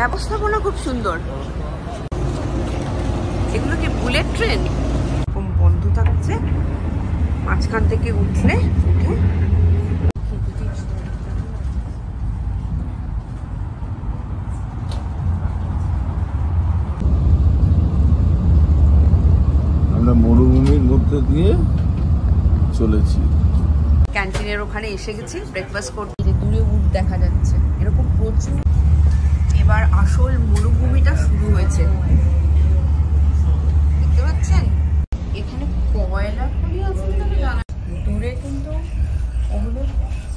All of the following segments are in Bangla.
ব্যবস্থাপনা খুব সুন্দর। এগুলো কি বুলেট ট্রেন? বন্ধ থাকছে, মাঝখান থেকে উঠলে উঠে আমরা মরুভূমির মধ্যে দিয়ে চলেছি। ক্যান্টিনের ওখানে এসে গেছি ব্রেকফাস্ট করতে। দূরে উট দেখা যাচ্ছে, এরকম প্রচুর। এবার আসল মরুভূমিটা শুরু হয়েছে, দেখতে পাচ্ছেন? এখানে কয়লা খনি আছে দূরে, কিন্তু ওগুলো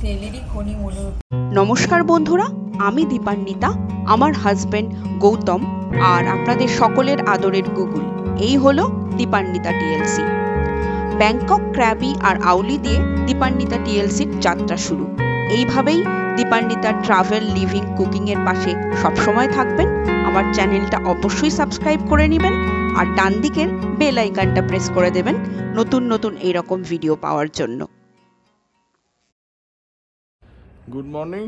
তেলেরই খনি মনে হচ্ছে। নমস্কার বন্ধুরা, আমি দীপান্বিতা, আমার হাজবেন্ড গৌতম, আর আপনাদের সকলের আদরের গুগল। এই হলো দীপান্বিতা টিএলসি। ব্যাংকক, ক্র্যাবি আর আউলি দিয়ে দীপান্বিতা টিএলসির যাত্রা শুরু। এইভাবেই দীপান্বিতা ট্রাভেল, লিভিং, কুকিং এর পাশে সবসময় থাকবেন। আমার চ্যানেলটা অবশ্যই সাবস্ক্রাইব করে নেবেন আর ডান দিকের বেল আইকনটা প্রেস করে দেবেন নতুন নতুন এইরকম ভিডিও পাওয়ার জন্য। Good morning.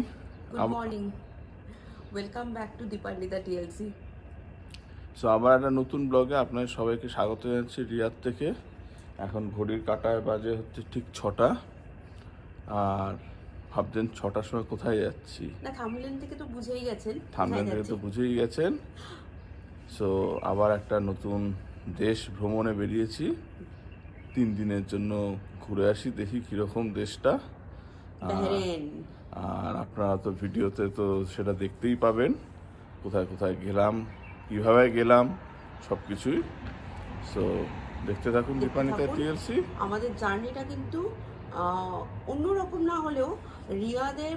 Good morning, welcome back to Dipanwita TLC. So আবার একটা নতুন ব্লগে আপনাদের সবাইকে স্বাগত জানাচ্ছি রিয়াদ থেকে। এখন ঘড়ির কাঁটায় বাজে হচ্ছে ঠিক 6টা। আর ভাবছেন 6টার সময় কোথায় যাচ্ছি? না, থাম্বনেল থেকে তো বুঝেই গেছেন। থাম্বনেল থেকে তো বুঝেই গেছেন। সো আবার একটা নতুন দেশ ভ্রমণে বেরিয়েছি। 3 দিনের জন্য ঘুরে আসি, দেখি কিরকম দেশটা। আর আপনারা তো ভিডিওতে তো সেটা দেখতেই পাবেন, কোথায় কোথায় গেলাম, কিভাবে গেলাম, সবকিছুই। সো দেখতে থাকুন দীপান্বিতা টিএলসি। আমাদের জার্নিটা কিন্তু অন্যরকম না হলেও রিয়াদে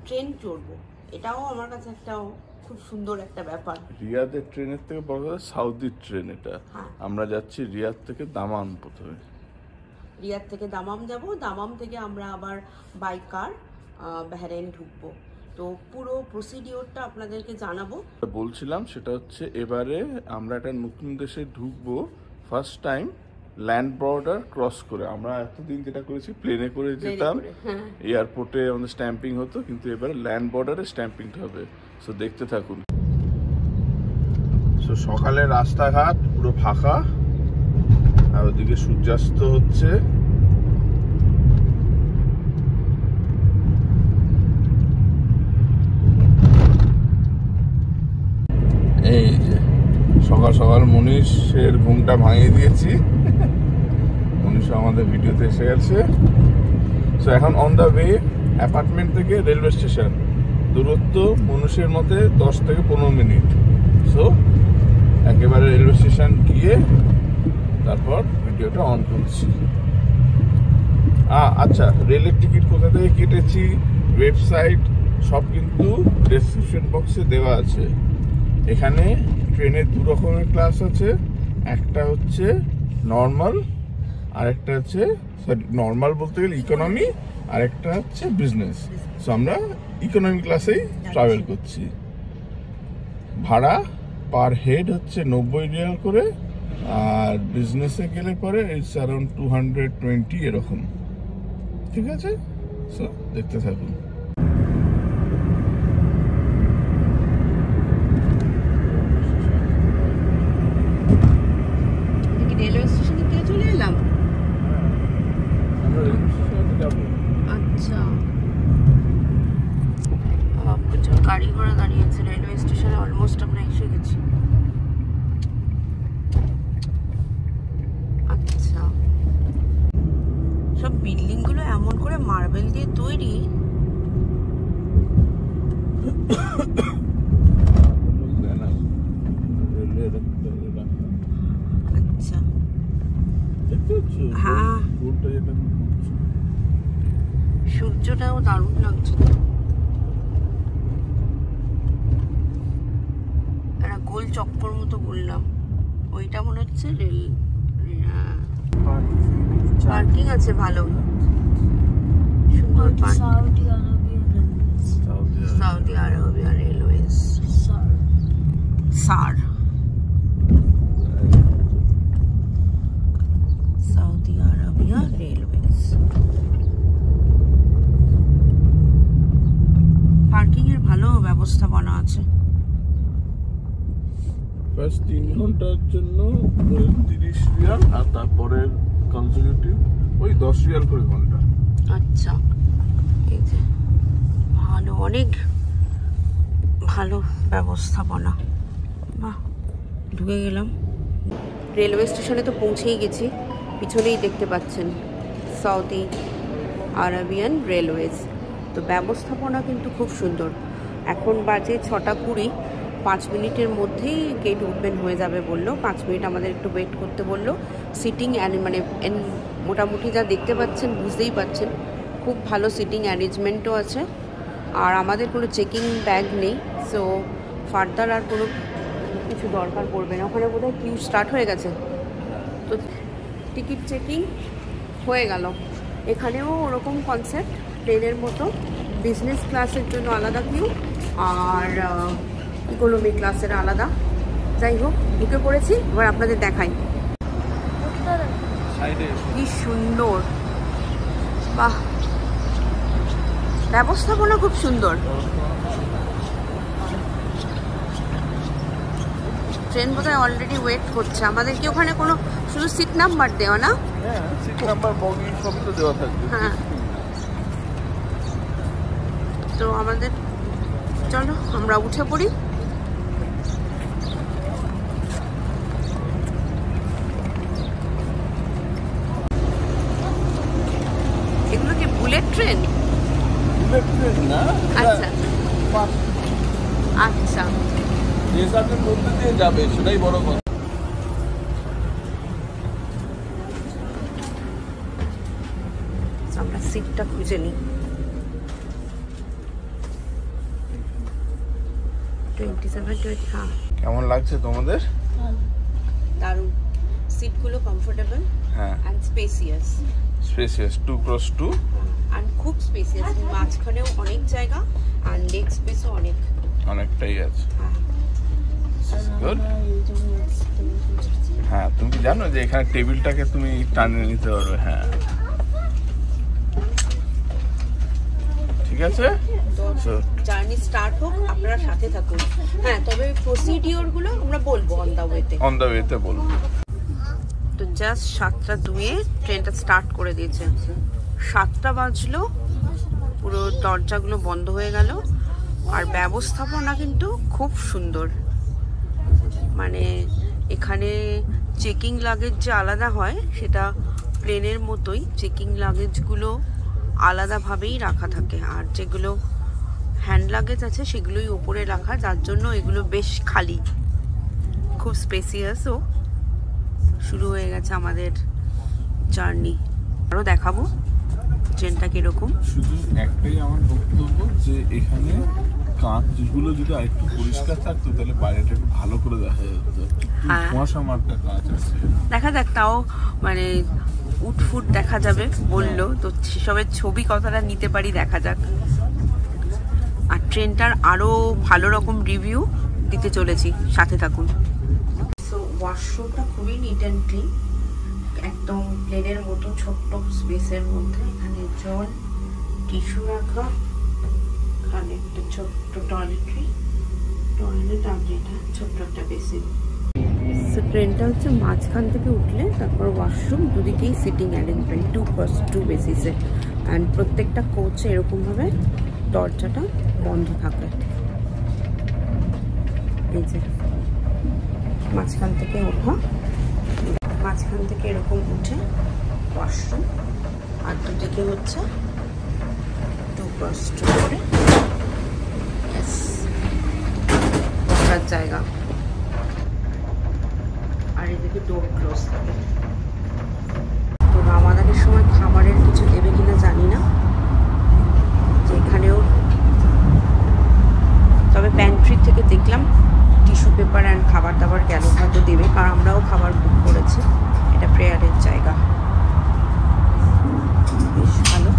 ট্রেন চড়বো, এটাও আমার কাছে একটা খুব সুন্দর একটা ব্যাপার। রিয়াদের ট্রেনের থেকে বড় কথা সাউদির ট্রেন এটা। আমরা যাচ্ছি রিয়াদ থেকে দামাম। প্রথমে রিয়াদ থেকে দামাম যাব, দামাম থেকে আমরা আবার বাই কার বাহরাইন ঢুকবো। তো পুরো প্রসিডিওরটা আপনাদেরকে জানাবো। বলছিলাম সেটা হচ্ছে এবারে আমরা একটা নতুন দেশে ঢুকবো, first time land border cross করে। আমরা এতদিন যেটা করেছি প্লেনে করে যেতাম, এয়ারপোর্টে আমাদের স্ট্যাম্পিং হতো, কিন্তু এবারে ল্যান্ড বর্ডারে স্ট্যাম্পিংটা হবে। সো দেখতে থাকুন। সো সকালে রাস্তাঘাট পুরো ফাঁকা, আর ওদিকে সূর্যাস্ত হচ্ছে। এই যে সকাল সকাল মনীষের ঘুমটা ভাঙিয়ে দিয়েছি। মনীষ আমাদের ভিডিওতে এসে গেছে। সো এখন অন দ্য ওয়ে অ্যাপার্টমেন্ট থেকে রেলওয়ে স্টেশন, দূরত্ব মনীষের মতে 10 থেকে 15 মিনিট। সো একেবারে রেলওয়ে স্টেশন গিয়ে তারপর ভিডিওটা অন করছি। আচ্ছা, রেলের টিকিট কোথা থেকে কেটেছি, ওয়েবসাইট সব কিন্তু ডেসক্রিপশন বক্সে দেওয়া আছে। এখানে ট্রেনের 2 রকমের ক্লাস আছে, একটা হচ্ছে নর্মাল, আর একটা হচ্ছে নর্মাল বলতে গেলে ইকোনমি, আর একটা হচ্ছে বিজনেস। সো আমরা ইকোনমি ক্লাসেই ট্রাভেল করছি। ভাড়া পার হেড হচ্ছে 90 রিয়াল করে, আর বিজনেসে গেলে পরে ইটস অ্যারাউন্ড 220 এরকম। ঠিক আছে, সো দেখতে থাকুন। রেলওয়ে স্টেশন থেকে চলে এলাম। আচ্ছা, প্রচুর গাড়ি ঘোড়া দাঁড়িয়েছে রেলওয়ে স্টেশনে। অলমোস্ট আমরা এসে গেছি। আচ্ছা, সব বিল্ডিং গুলো এমন করে মার্বেল দিয়ে তৈরি। আচ্ছা, হ্যাঁ, সূর্যটাও দারুণ লাগছে। একটা গোল চক্কর মতো বললাম, ওইটা মনে হচ্ছে রেল। পার্কিং আছে ভালো, সুন্দর সাউদি আরবিয়া রেলওয়েজ। সার সাউদি আরবিয়া রেলওয়েজ। পার্কিং এর ভালো ব্যবস্থাপনা আছে। ফার্স্ট 3 ঘন্টার জন্য 30 রিয়াল, আর তারপরে কনজিকিউটিভ ওই 10 রিয়াল করে ঘন্টা। আচ্ছা, এই যে ভালো, অনেক ভালো ব্যবস্থাপনা। বাহ, ঢুকে গেলাম। রেলওয়ে স্টেশনে তো পৌঁছেই গেছি, পিছনেই দেখতে পাচ্ছেন সৌদি আরবিয়ান রেলওয়েজ। তো ব্যবস্থাপনা কিন্তু খুব সুন্দর। এখন বাজে 6:20, 5 মিনিটের মধ্যেই গেট ওপেন হয়ে যাবে বললো। 5 মিনিট আমাদের একটু ওয়েট করতে বললো। সিটিং মানে মোটামুটি যা দেখতে পাচ্ছেন বুঝতেই পাচ্ছেন, খুব ভালো সিটিং অ্যারেঞ্জমেন্টও আছে। আর আমাদের কোনো চেকিং ব্যাগ নেই, সো ফার্দার আর কোনো কিছু দরকার পড়বে না। ওখানে বোধহয় কিউ স্টার্ট হয়ে গেছে, তো টিকিট চেকিং হয়ে গেল। এখানেও ওরকম কনসেপ্ট, ট্রেনের মতো বিজনেস ক্লাসের জন্য আলাদা কিউ আর ইকোনমি ক্লাসের আলাদা। যাই হোক, ঢুকে পড়েছি, এবার আপনাদের দেখাই কি সুন্দর। বাহ, ব্যবস্থাপনা খুব সুন্দর। ট্রেন বোধহয় অলরেডি ওয়েট করছে। আমাদের কি ওখানে কোনো শুধু সিট নাম্বার দেওয়া না? হ্যাঁ, সিট নাম্বার, বগি সবই তো দেওয়া থাকবে। হ্যাঁ, তো আমাদের চলো আমরা উঠে পড়ি। এগুলো কি বুলেট ট্রেন? বুলেট ট্রেন না, আচ্ছা আচ্ছা, ডেজার্টের মধ্যে দিয়ে যাবে, সেটাই বড় কথা। আমরা সিটটা খুঁজে নিই। 27, হ্যাঁ। কেমন লাগছে তোমাদের? দারুণ, সিটগুলো কমফোর্টেবল, হ্যাঁ, and spacious. Spacious 2x2, and খুব স্পেসিয়াস। মাঝখানেও অনেক জায়গা, আর লেগ স্পেসও অনেকটাই আছে। হ্যাঁ, গুড। হ্যাঁ, তুমি কি জানো যে এখানে টেবিলটাকে তুমি টানিয়ে নিতে পারবে? হ্যাঁ, ঠিক আছে। তো জার্নি স্টার্ট হোক, আপনারা সাথে থাকুন। হ্যাঁ, তবে প্রসিডিওরগুলো আমরা বলবো অন দ্য ওয়েতে বলবো। তো জাস্ট 7:02 ট্রেনটা স্টার্ট করে দিয়েছে। 7টা বাজলো, পুরো দরজাগুলো বন্ধ হয়ে গেল। আর ব্যবস্থাপনা কিন্তু খুব সুন্দর। মানে এখানে চেকিং লাগেজ যে আলাদা হয়, সেটা প্লেনের মতোই চেকিং লাগেজগুলো আলাদাভাবেই রাখা থাকে, আর যেগুলো হ্যান্ড লাগেজ আছে সেগুলোই ওপরে রাখা, যার জন্য এগুলো বেশ খালি, খুব স্পেসিয়াসও। শুরু হয়ে গেছে আমাদের জার্নি। আরও দেখাবো ট্রেনটা কিরকম। শুধু একটাই আমার বক্তব্য, যে এখানে কাঁচগুলো যদি আরেকটু পরিষ্কার থাকতো তাহলে বাইরেটা একটু ভালো করে দেখা যেত। হ্যাঁ, কুয়াশা মার্কা কাঁচ আছে। দেখা যাক, তাও মানে উটফুট দেখা যাবে বললো, তো সেসবের ছবি কতটা নিতে পারি দেখা যাক। আর ট্রেনটার আরও ভালো রকম রিভিউ দিতে চলেছি, সাথে থাকুন। সো ওয়াশরুমটা খুবই নিট অ্যান্ড ক্লিন, একদম প্লেনের মতো ছোট্ট স্পেসের মধ্যে। এখানে জল, টিস্যু রাখা, এখানে একটা ছোট্ট টয়লেট, আর যেটা ছোট্ট একটা বেসিন। সো ট্রেনটা হচ্ছে মাঝখান থেকে উঠলে তারপর ওয়াশরুম, দুদিকেই সিটিং অ্যারেঞ্জমেন্ট 2x2 বেসিসে। অ্যান্ড প্রত্যেকটা কোচে এরকমভাবে দরজাটা বন্ধ থাকে। এই যে মাঝখান থেকে ওঠা, মাঝখান থেকে এরকম উঠে ওয়াশরুম, আর দুদিকে হচ্ছে 2x2 করে বসার জায়গা। আর এদিকে ডোর ক্লোজ থাকে। তো রামাদানের সময় খাবারের কিছু দেবে কিনা জানি না, যেখানেও তবে প্যান্ট্রি থেকে দেখলাম টিস্যু পেপার অ্যান্ড খাবার দাবার গেল হয়তো দেবে, কারণ আমরাও খাবার বুক করেছি। এটা প্রেয়ারের জায়গা, বেশ ভালো।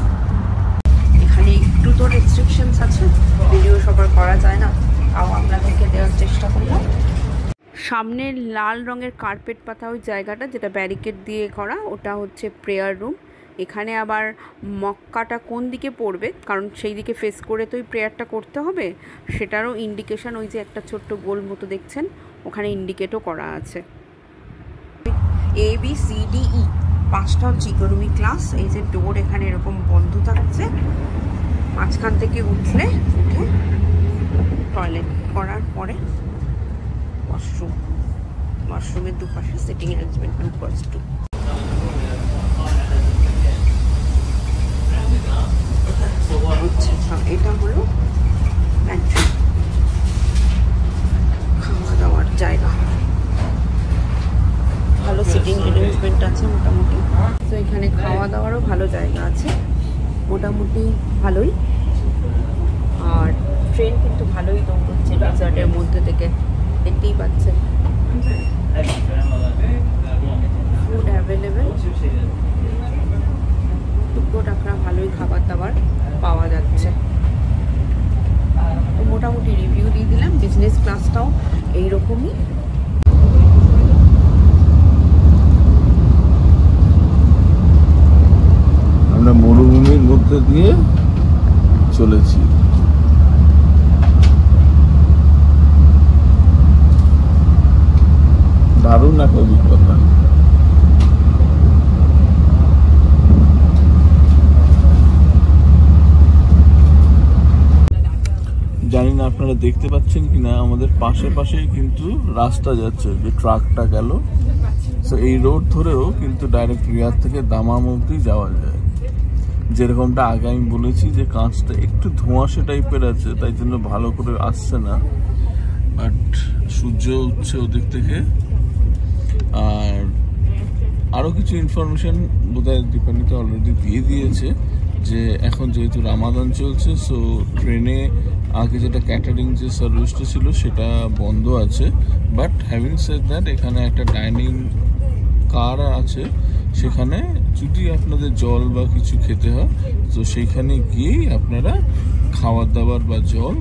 এখানে একটু তো রেস্ট্রিকশনস আছে, ভিডিও সবার করা যায় না, তাও আপনাদেরকে দেওয়ার চেষ্টা করলাম। সামনের লাল রঙের কার্পেট পাতা ওই জায়গাটা, যেটা ব্যারিকেড দিয়ে করা, ওটা হচ্ছে প্রেয়ার রুম। এখানে আবার মক্কাটা কোন দিকে পড়বে, কারণ সেই দিকে ফেস করে তো ওই প্রেয়ারটা করতে হবে, সেটারও ইন্ডিকেশান ওই যে একটা ছোট্ট গোল মতো দেখছেন, ওখানে ইন্ডিকেটও করা আছে। ABCDE 5টা হচ্ছে ইকোনমি ক্লাস। এই যে ডোর এখানে এরকম বন্ধ থাকছে, মাঝখান থেকে উঠে টয়লেট করার পরে ওয়াশরুমের দুপাশে সিটিং অ্যারেঞ্জমেন্ট 2+2। আচ্ছা, এটা হলো প্যান্ট্রি, খাওয়া দাওয়ার জায়গা, ভালো সিটিং অ্যারেঞ্জমেন্ট আছে মোটামুটি। তো এখানে খাওয়া দাওয়ারও ভালো জায়গা আছে, মোটামুটি ভালোই। আর ট্রেন কিন্তু ভালোই দৌড়চ্ছে ডেজার্টের মধ্যে থেকে, দেখতেই পাচ্ছেন। ফুড অ্যাভেলেবেল, টুকরো টাকরা ভালোই খাবার দাবার পাওয়া যাচ্ছে। তো মোটামুটি রিভিউ দিয়ে দিলাম। বিজনেস ক্লাসটাও এইরকমই। আমরা মরুভূমির মধ্যে দিয়ে চলেছি। দারুণ একটা অভিজ্ঞতা। জানি না আপনারা দেখতে পাচ্ছেন কিনা, আমাদের পাশে কিন্তু রাস্তা যাচ্ছে, যে ট্রাকটা গেল। তো এই রোড ধরেও কিন্তু ডাইরেক্ট রিয়াদ থেকে দামাম অবধি যাওয়া যায়। যেরকমটা আগে আমি বলেছি যে কাঁচটা একটু ধোঁয়াশা টাইপের আছে, তাই জন্য ভালো করে আসছে না, বাট সূর্য উঠছে ওদিক থেকে। আর আরও কিছু ইনফরমেশন বোধহয় দীপান্বিতা অলরেডি দিয়ে দিয়েছে, যে এখন যেহেতু রামাদান চলছে, সো ট্রেনে আগে যেটা ক্যাটারিং যে সার্ভিসটা ছিল সেটা বন্ধ আছে। বাট হ্যাভিং সেড দ্যাট, এখানে একটা ডাইনিং কার আছে, সেখানে যদি আপনাদের জল বা কিছু খেতে হয় তো সেইখানে গিয়েই আপনারা খাবার দাবার বা জল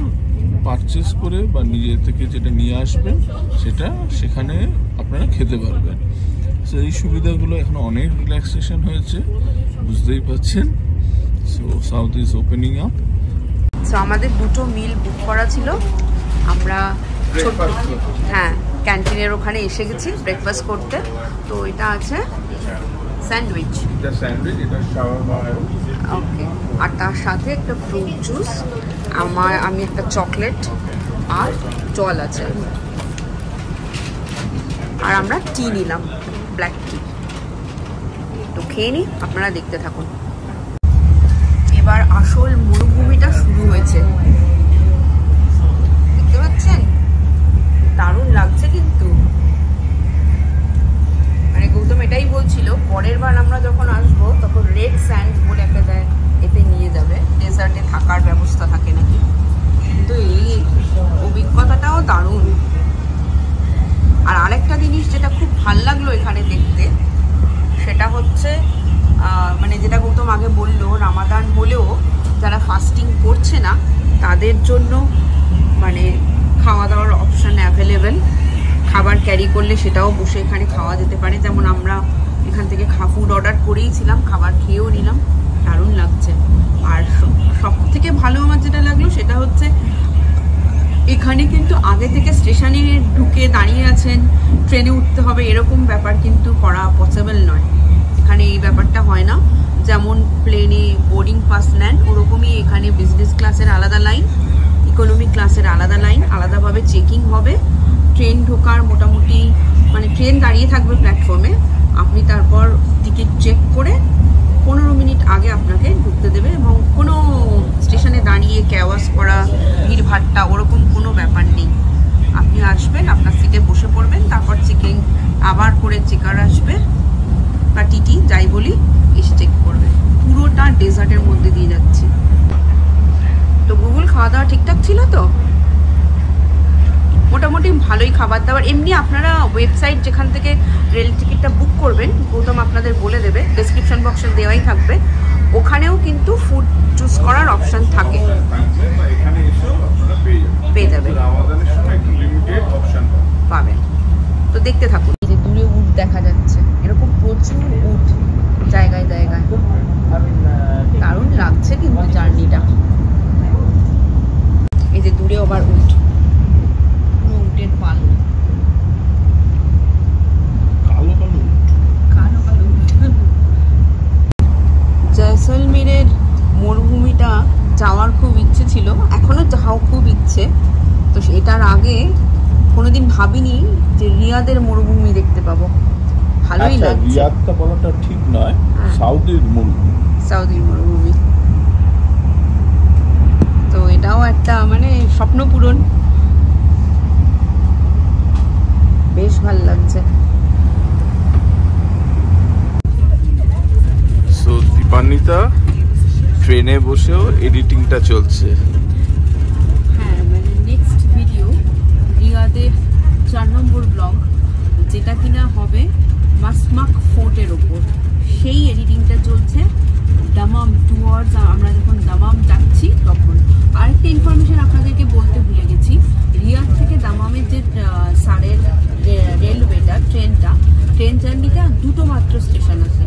পারচেস করে বা নিজের থেকে যেটা নিয়ে আসবেন সেটা সেখানে আপনারা খেতে পারবেন। সো এই সুবিধাগুলো এখন অনেক রিল্যাক্সেশন হয়েছে, বুঝতেই পাচ্ছেন। So sought is opening up. So আমাদের দুটো মিল বুক করা ছিল, আমরা হ্যাঁ ক্যান্টিনের ওখানে এসে গেছি ব্রেকফাস্ট করতে। তো এটা আছে স্যান্ডউইচ, ওকে, আর তার সাথে একটা ফ্রুট জুস, আমি একটা চকলেট আর জল আছে, আর আমরা টি নিলাম, ব্ল্যাক টি। তো খেয়ে নিই, আপনারা দেখতে থাকুন। এবার আসল মরুভূমিটা শুরু হয়েছে, দেখতে পাচ্ছেন, দারুণ লাগছে কিন্তু। মানে গৌতম এটাই বলছিল পরের বার আমরা যখন আসবো তখন রেড স্যান্ডস বলে একটা জায়গা এতে নিয়ে যাবে, ডেজার্টে থাকার ব্যবস্থা থাকে নাকি। কিন্তু এই অভিজ্ঞতাটাও দারুণ। আর আরেকটা জিনিস যেটা খুব ভাল লাগলো এখানে দেখতে, সেটা হচ্ছে মানে যেটা গৌতম আগে বললো, রামাদান হলেও যারা ফাস্টিং করছে না তাদের জন্য মানে খাওয়া দাওয়ার অপশান অ্যাভেলেবেল। খাবার ক্যারি করলে সেটাও বসে এখানে খাওয়া যেতে পারে, যেমন আমরা এখান থেকে ফুড অর্ডার করেইছিলাম, খাবার খেয়েও নিলাম, দারুণ লাগছে। আর সব থেকে ভালো আমার যেটা লাগলো সেটা হচ্ছে এখানে কিন্তু আগে থেকে স্টেশনে ঢুকে দাঁড়িয়ে আছেন, ট্রেনে উঠতে হবে এরকম ব্যাপার কিন্তু করা পসিবল নয়। এখানে এই ব্যাপারটা হয় না, যেমন প্লেনে বোর্ডিং পাস নেন ওরকমই এখানে বিজনেস ক্লাসের আলাদা লাইন, ইকোনমি ক্লাসের আলাদা লাইন, আলাদাভাবে চেকিং হবে। ট্রেন ঢোকার মোটামুটি মানে ট্রেন দাঁড়িয়ে থাকবে প্ল্যাটফর্মে, আপনি তারপর টিকিট চেক করে 15 মিনিট আগে আপনাকে ঢুকতে দেবে, এবং কোনো স্টেশনে দাঁড়িয়ে ক্যাওয়াস করা ভিড়ভাট্টা ওরকম কোনো ব্যাপার নেই। আপনি আসবেন, আপনার সিটে বসে পড়বেন, তারপর চেকিং আবার করে চেকার আসবে বা টিটি যাই বলি এসে চেক করবে। পুরোটা ডেজার্টের মধ্যে দিয়ে যাচ্ছে। তো গুগল খাওয়া দাওয়া ঠিকঠাক ছিল তো? মোটামুটি ভালোই খাবার দাবার। এমনি আপনারা ওয়েবসাইট যেখান থেকে রেল টিকিটটা বুক করবেন, গৌতম আপনাদের বলে দেবে, ডেসক্রিপশন বক্সে দেওয়াই থাকবে, ওখানেও কিন্তু ফুড চুজ করার অপশান থাকে, পেয়ে যাবেন, পাবেন। তো দেখতে থাকুন। এই যে দূরে উট দেখা যাচ্ছে, এরকম প্রচুর উট জায়গায় জায়গায়, দারুণ লাগছে কিন্তু জার্নিটা। এই যে দূরে আবার উট, পুরো উটের পাল, লাগছে। তো এটার আগে কোনোদিন ভাবিনি যে রিয়াদের মরুভূমি দেখতে পাবো। ভালোই লাগছে। রিয়াদটা বলাটা ঠিক নয়, সাউদির মরুভূমি। তো এটাও একটা মানে স্বপ্ন পূরণ, বেশ ভালো লাগছে। সো দীপান্বিতা ট্রেনে বসেও এডিটিংটা চলছে। হ্যাঁ, মানে নেক্সট ভিডিও রিয়াদের 4 নম্বর ব্লগ, যেটা কিনা হবে মাসমাক ফোর্টের ওপর, সেই এডিটিংটা চলছে। দামাম টুয়ার্ডস, আমরা যখন দামাম যাচ্ছি তখন। আরেকটা ইনফরমেশন আপনাদেরকে বলতে ভুলে গেছি, রিয়াদ থেকে দামামের যে সারের রেলওয়েটা ট্রেন জার্নিটা দুটো মাত্র স্টেশন আছে,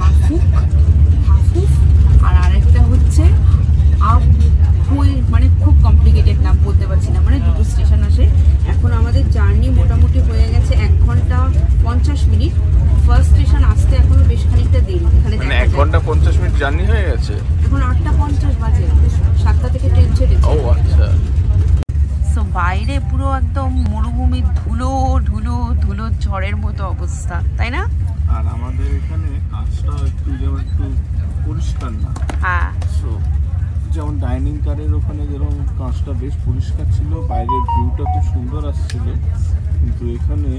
হাফুফ আর আরেকটা হচ্ছে মানে খুব কমপ্লিকেটেড নাম বলতে পারছি না, মানে দুটো স্টেশন আসে। এখন আমাদের জার্নি মোটামুটি হয়ে গেছে 1 ঘন্টা 50 মিনিট। ফার্স্ট স্টেশন আসতে এখনো বেশ খানিকটা দেরি। এখানে মানে 1 ঘন্টা 50 মিনিট জার্নি হয়ে গেছে। এখন 8:50 বাজে, 7টা থেকে ট্রেন ছেড়েছে। ও আচ্ছা। সো বাইরে পুরো একদম মরুভূমির ধুলো ঝড়ের মতো অবস্থা, তাই না? আর আমাদের এখানে কাজটা একটু পরিষ্কার না। হ্যাঁ, যেমন ডাইনিং কারের ওখানে যেরকম কাঁচটা বেশ পরিষ্কার ছিল, বাইরের ভিউটা খুব সুন্দর আসছিল, কিন্তু এখানে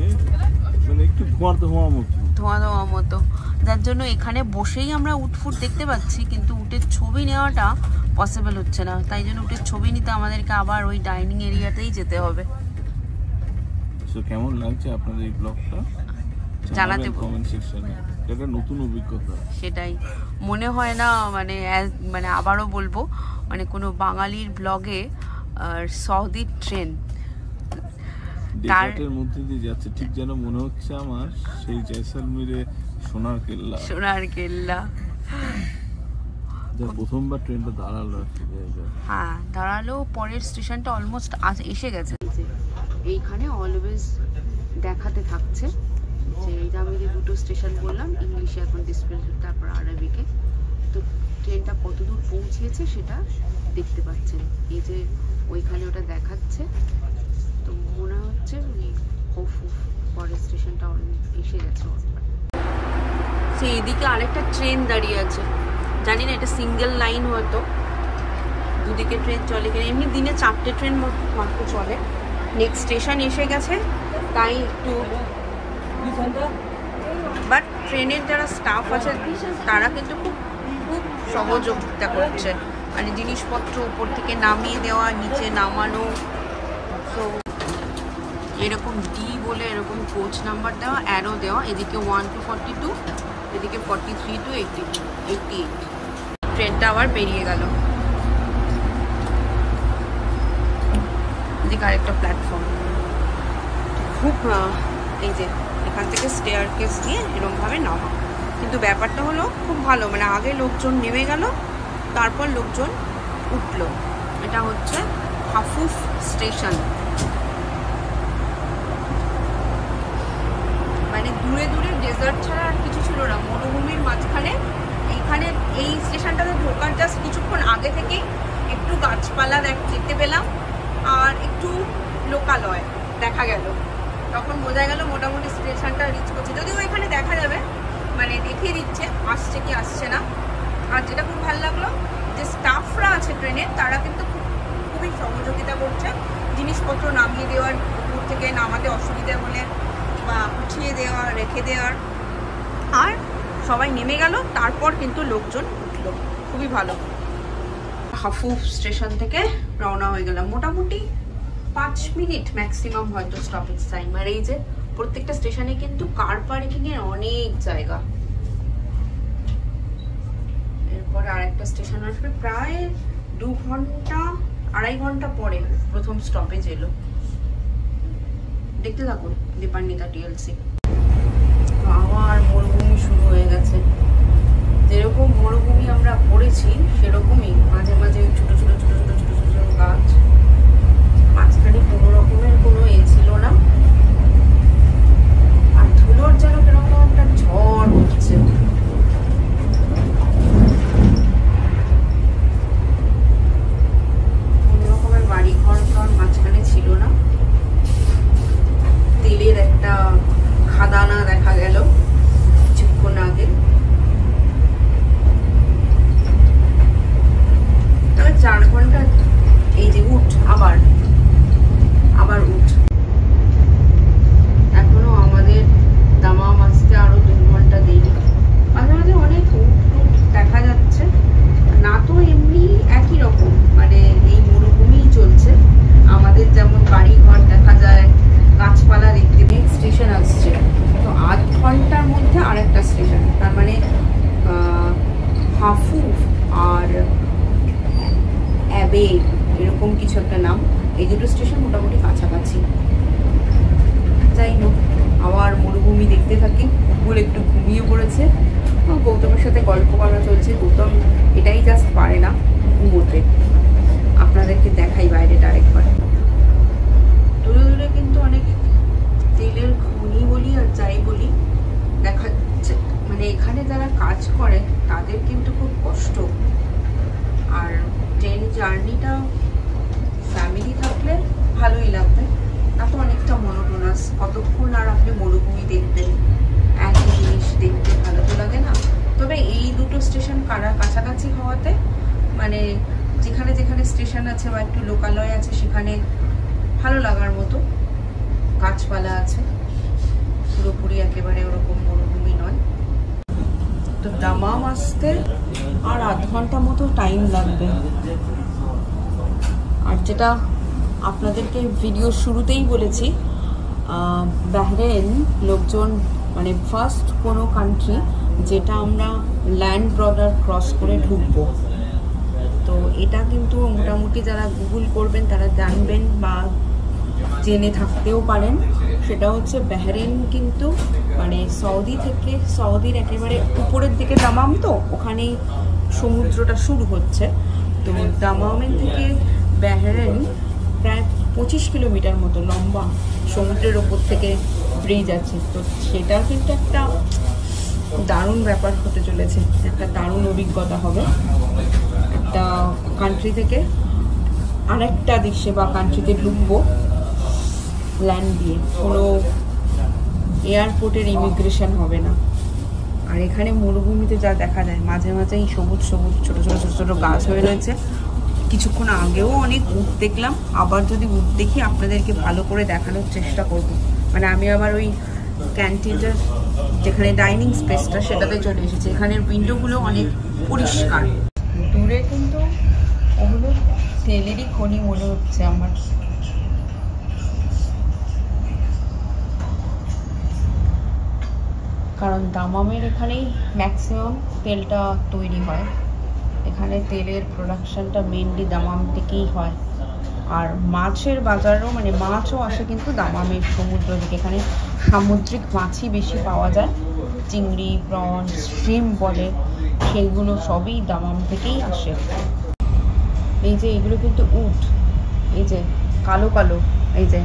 মানে একটু ধোঁয়া মতো, যার জন্য এখানে বসেই আমরা উটফুট দেখতে পাচ্ছি, কিন্তু উটের ছবি নেওয়াটা পসিবল হচ্ছে না। তাই জন্য উটের ছবি নিতে আমাদেরকে আবার ওই ডাইনিং এরিয়াতেই যেতে হবে। সো কেমন লাগছে আপনাদের এই ব্লগটা জানাতে কমেন্ট সেকশনে। এটা নতুন অভিজ্ঞতা, সেটাই মনে হয় না মানে আবারও বলবো, মানে কোনো বাঙালির ব্লগে সৌদি ট্রেন ডেজার্টের মধ্যে দিয়ে যাচ্ছে, ঠিক যেন মনে হচ্ছে আমার সেই জয়সলমীরে সোনার কেল্লা। প্রথমবার ট্রেনটা দাঁড়ালো একটা জায়গায়। হ্যাঁ, দাঁড়ালো, পরের স্টেশনটা অলমোস্ট এসে গেছে। এইখানে অলওয়েজ দেখাতে থাকছে যে এইটা আমি যে দুটো স্টেশন বললাম, ইংলিশে এখন ডিসপ্লে, তারপর আরবিকে। তো ট্রেনটা কত দূর পৌঁছেছে সেটা দেখতে পাচ্ছেন। এই যে ওইখানে ওটা দেখাচ্ছে, তো মনে হচ্ছে পরের স্টেশনটা এসে গেছে। এদিকে আরেকটা ট্রেন দাঁড়িয়ে আছে, জানি না এটা সিঙ্গেল লাইন, হয়তো দুদিকে ট্রেন চলে কিনা। এমনি দিনে 4টে ট্রেন মাত্র চলে। নেক্সট স্টেশন এসে গেছে, তাই একটু, বাট ট্রেনের যারা স্টাফ আছে তারা কিন্তু খুব সহযোগিতা করছে, মানে জিনিসপত্র উপর থেকে নামিয়ে দেওয়া, নিচে নামানো। তো এরকম ডি বলে এরকম কোচ নাম্বার দেওয়া, অ্যারো দেওয়া, এদিকে 1 to 42, এদিকে 43 to 88। ট্রেনটা আবার বেরিয়ে গেল। এদিকে আরেকটা প্ল্যাটফর্ম, খুব এই যে এখান থেকে স্টেয়ার কেস দিয়ে এরকমভাবে নামা। কিন্তু ব্যাপারটা হলো খুব ভালো, মানে আগে লোকজন নেমে গেল, তারপর লোকজন উঠলো। এটা হচ্ছে হাফুফ স্টেশন। মানে দূরে ডেজার্ট ছাড়া আর কিছু ছিল না, মরুভূমির মাঝখানে। এইখানে এই স্টেশনটাতে ঢোকার জাস্ট কিছুক্ষণ আগে থেকেই একটু গাছপালা দেখতে পেলাম, আর একটু লোকালয় দেখা গেল। তখন বোঝা গেল মোটামুটি স্টেশনটা রিচ করছে। যদিও এখানে দেখা যাবে, মানে দেখিয়ে দিচ্ছে আসছে কি আসছে না। আর যেটা খুব ভালো লাগলো, যে স্টাফরা আছে ট্রেনের, তারা কিন্তু খুবই সহযোগিতা করছে, জিনিসপত্র নামিয়ে দেওয়ার, উপর থেকে নামাতে অসুবিধা হলে বা উঠিয়ে দেওয়া, রেখে দেওয়ার। আর সবাই নেমে গেল, তারপর কিন্তু লোকজন উঠলো, খুবই ভালো। হাফুফ স্টেশন থেকে রওনা হয়ে গেলাম। মোটামুটি 5 মিনিট ম্যাক্সিমাম হয়তো স্টপেজ টাইম। আর এই যে প্রত্যেকটা স্টেশনে কিন্তু কার পার্কিং এর অনেক জায়গা। এরপরে আরেকটা স্টেশন আসবে, প্রায় 2 ঘন্টা 2.5 ঘন্টা পরে প্রথম স্টপেজ এলো। দেখতে থাকুন দীপান্বিতা টিএলসি। আবার মরুভূমি শুরু হয়ে গেছে। যেরকম মরুভূমি আমরা পড়েছি সেরকমই মাঝে মাঝে ছোট ছোট গাছ, মাঝখানে কোনো রকমের কোনো ছিল না। আর ধুলোর যেন কিরকম একটা ঝড় হচ্ছে। কোনো রকমের বাড়ি ঘর এই দুটো স্টেশন মোটামুটি কাছাকাছি। যাই হোক, আবার মরুভূমি দেখতে থাকি। কুকুর একটু ঘুমিয়ে পড়েছে, গৌতমের সাথে গল্প করা চলছে। গৌতম এটাই জাস্ট পারে না, ঘুমোতে। আপনাদেরকে দেখাই বাইরেটা আরেকবার। দূরে দূরে কিন্তু অনেক তেলের খনি বলি আর যাই বলি দেখা যাচ্ছে। মানে এখানে যারা কাজ করে তাদের কিন্তু খুব কষ্ট। আর ট্রেন জার্নিটা ফ্যামিলি থাকলে ভালোই লাগবে, না তো অনেকটা মনোটোনাস। কতক্ষণ আর আপনি মরুভূমি দেখবেন, একই জিনিস দেখতে ভালো তো লাগে না। তবে এই দুটো স্টেশন কাছাকাছি হওয়াতে, মানে যেখানে যেখানে স্টেশন আছে বা একটু লোকালয় আছে সেখানে ভালো লাগার মতো। গাছপালা আছে, পুরোপুরি একেবারে ওরকম মরুভূমি নয়। তো দামাম আসতে আর আধ ঘন্টা মতো টাইম লাগবে। আর যেটা আপনাদেরকে ভিডিও শুরুতেই বলেছি, বাহরেইন লোকজন মানে ফার্স্ট কোনো কান্ট্রি যেটা আমরা ল্যান্ড বর্ডার ক্রস করে ঢুকবো। তো এটা কিন্তু মোটামুটি যারা গুগল করবেন তারা জানবেন বা জেনে থাকতেও পারেন। সেটা হচ্ছে বাহরেইন কিন্তু মানে সৌদির একেবারে উপরের দিকে দামাম, তো ওখানেই সমুদ্রটা শুরু হচ্ছে। তো দামামের থেকে বাহরেইন প্রায় 25 কিলোমিটার মতো লম্বা, সমুদ্রের ওপর থেকে ব্রিজ আছে। তো সেটা কিন্তু একটা দারুণ ব্যাপার হতে চলেছে, একটা দারুণ অভিজ্ঞতা হবে। একটা কান্ট্রি থেকে আরেকটা দেশে বা কান্ট্রিতে ঢুকবো ল্যান্ড দিয়ে, কোনো এয়ারপোর্টের ইমিগ্রেশন হবে না। আর এখানে মরুভূমিতে যা দেখা যায়, মাঝে মাঝেই সবুজ সবুজ ছোট ছোট ছোট ছোট গাছ হয়ে রয়েছে। কিছুক্ষণ আগেও অনেক উট দেখলাম, আবার যদি উট দেখি আপনাদেরকে ভালো করে দেখানোর চেষ্টা করব। মানে আমি আবার ওই ক্যান্টিনটার যেখানে ডাইনিং স্পেসটা সেটাতে চলে এসেছি। এখানের উইন্ডোগুলো অনেক পরিষ্কার। দূরে কিন্তু ওগুলো তেলেরই খনি মনে হচ্ছে আমার। কারণ দামামের এখানেই ম্যাক্সিমাম তেলটা তৈরি হয়। এখানে তেলের প্রোডাকশনটা মেনলি দামাম থেকেই হয়। আর মাছের বাজারও, মানে মাছও আসে কিন্তু দামামের সমুদ্র থেকে। এখানে সামুদ্রিক মাছই বেশি পাওয়া যায়, চিংড়ি, প্রন, শ্রিম বলে, সেইগুলো সবই দামাম থেকেই আসে। এই যে এগুলো কিন্তু উট, এই যে কালো কালো, এই যে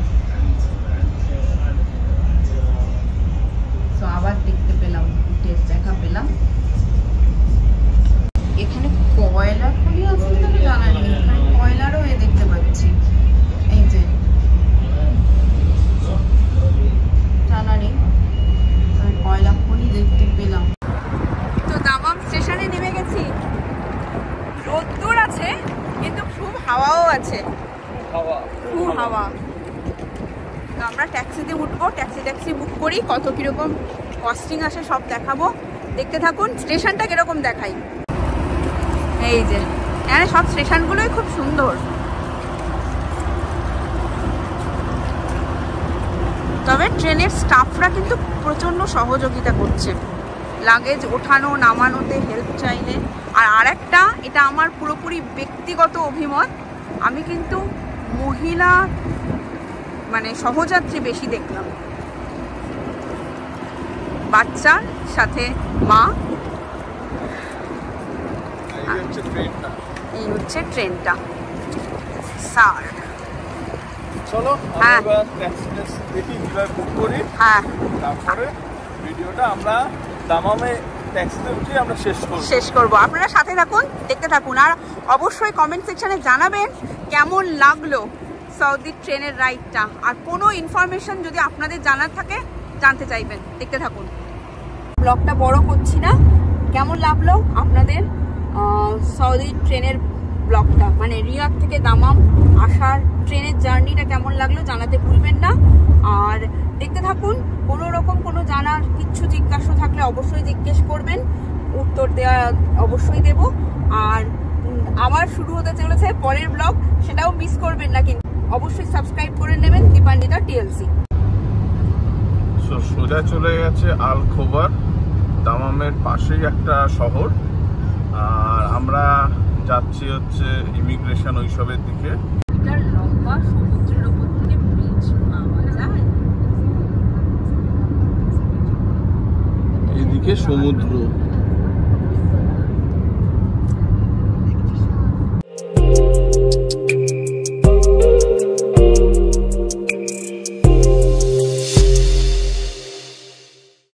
আবার দেখতে পেলাম, উটের দেখা পেলাম। এখানে কয়লা খনি আছে কিনা জানা নেই, এখানে কয়লারও দেখতে পাচ্ছি। এই যে জানা নেই, কয়লা খনি দেখতে পেলাম। তো দামাম স্টেশনে নেমে গেছি। রোদ্দুর আছে কিন্তু খুব হাওয়াও আছে, খুব হাওয়া। তো আমরা ট্যাক্সিতে উঠবো, ট্যাক্সি বুক করি, কত কিরকম কস্টিং আসে সব দেখাবো, দেখতে থাকুন। স্টেশনটা কিরকম দেখাই। এই যে এখানে সব স্টেশনগুলোই খুব সুন্দর। তবে ট্রেনের স্টাফরা কিন্তু প্রচন্ড সহযোগিতা করছে, লাগেজ ওঠানো নামানোতে হেল্প চাইলে। আর আরেকটা, এটা আমার পুরোপুরি ব্যক্তিগত অভিমত, আমি কিন্তু মহিলা মানে সহযাত্রী বেশি দেখলাম, বাচ্চার সাথে মা। এই হচ্ছে ট্রেনটা স্যার। চলো হ্যাঁ দেখি কিভাবে বুক করি। হ্যাঁ, তারপরে ভিডিওটা আমরা দামামে ট্যাক্সিতে উঠে আমরা শেষ করব। আপনারা সাথে থাকুন, দেখতে থাকুন। আর অবশ্যই কমেন্ট সেকশনে জানাবেন কেমন লাগলো সৌদির ট্রেনের রাইডটা। আর কোনো ইনফরমেশন যদি আপনাদের জানার থাকে জানতে চাইবেন, দেখতে থাকুন। ব্লগটা বড় করছি না, কেমন লাগলো আপনাদের সৌদি ট্রেনের ব্লগটা, মানে রিয়াদ থেকে দামাম আসার ট্রেনের জার্নিটা কেমন লাগলো জানাতে ভুলবেন না। আর দেখতে থাকুন, কোনো রকম কোনো জানার কিচ্ছু জিজ্ঞাসা থাকলে অবশ্যই জিজ্ঞেস করবেন, উত্তর দেওয়া অবশ্যই দেব। আর আবার শুরু হতে চলেছে পরের ব্লগ, সেটাও মিস করবেন না, কিন্তু অবশ্যই সাবস্ক্রাইব করে নেবেন দীপান্বিতা টিএলসি। সোজা চলে গেছে আল খোবার, দামামের পাশেই একটা শহর। আর আমরা যাচ্ছি হচ্ছে ইমিগ্রেশন ওইসবের দিকে। লম্বা চারদিকে সমুদ্র।